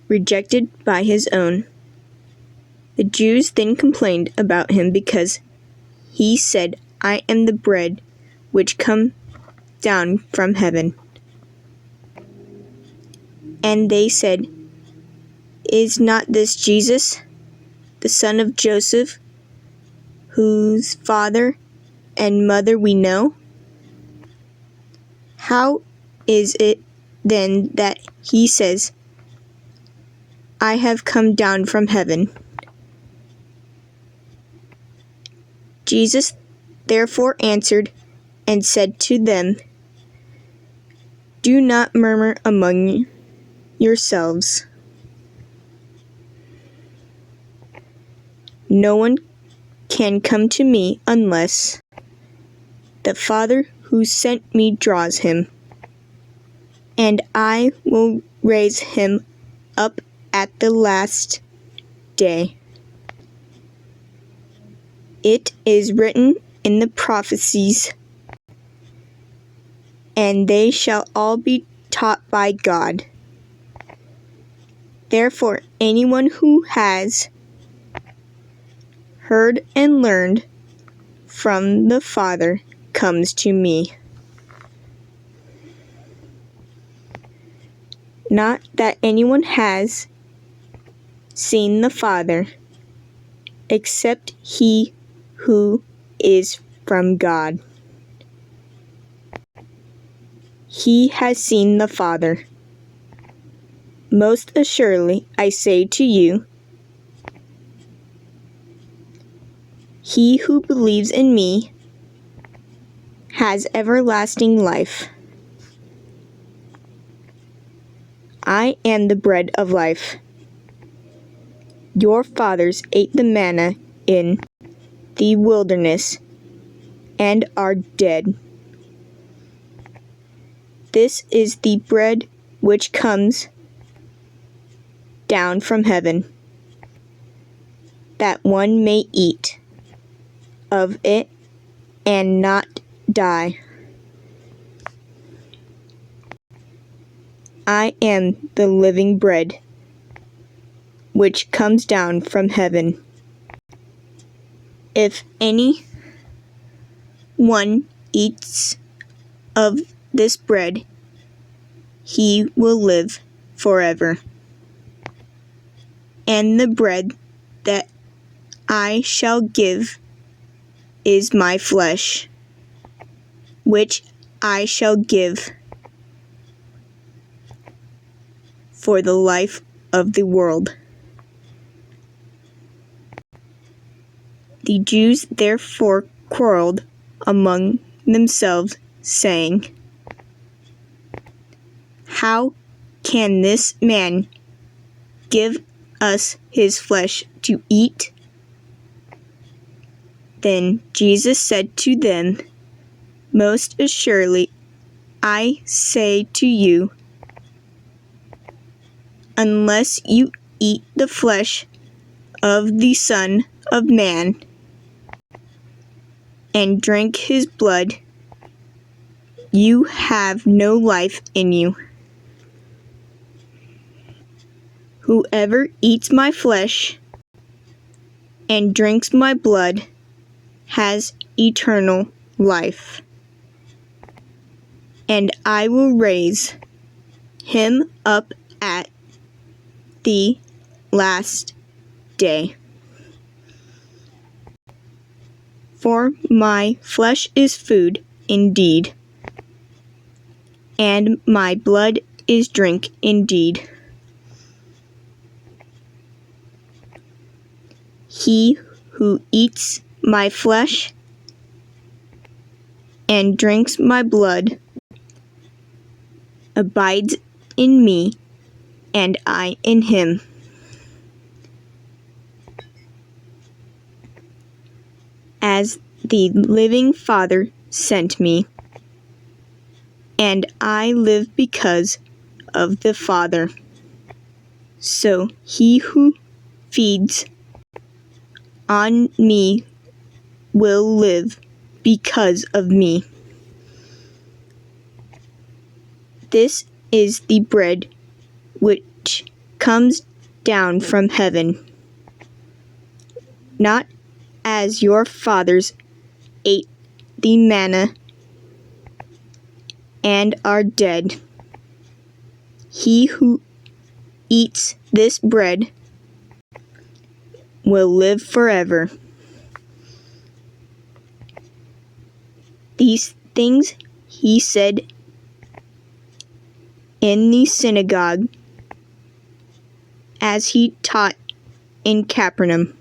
rejected by his own. The Jews then complained about him because he said, "I am the bread which come down from heaven." And they said, "Is not this Jesus, the son of Joseph, whose father and mother we know? How is it then that he says, 'I have come down from heaven'?" Jesus therefore answered and said to them, "Do not murmur among yourselves. No one can come to me unless the Father who sent me draws him, and I will raise him up at the last day. It is written in the prophecies, and they shall all be taught by God. Therefore, anyone who has heard and learned from the Father comes to me. Not that anyone has seen the Father, except he who is from God. He has seen the Father. Most assuredly, I say to you, he who believes in me has everlasting life. I am the bread of life. Your fathers ate the manna in the wilderness and are dead. This is the bread which comes down from heaven, that one may eat of it and not die. I am the living bread which comes down from heaven. If any one eats of this bread, he will live forever. And the bread that I shall give is my flesh, which I shall give for the life of the world. The Jews therefore quarreled among themselves, saying, "How can this man give us his flesh to eat?" Then Jesus said to them, "Most assuredly, I say to you, unless you eat the flesh of the Son of Man and drink his blood, you have no life in you. Whoever eats my flesh and drinks my blood has eternal life, and I will raise him up at the last day. For my flesh is food indeed, and my blood is drink indeed. He who eats my flesh and drinks my blood abides in me, and I in him. As the living Father sent me, and I live because of the Father, so he who feeds on me will live because of me. This is the bread which comes down from heaven, not as your fathers ate the manna and are dead. He who eats this bread will live forever." These things he said in the synagogue as he taught in Capernaum.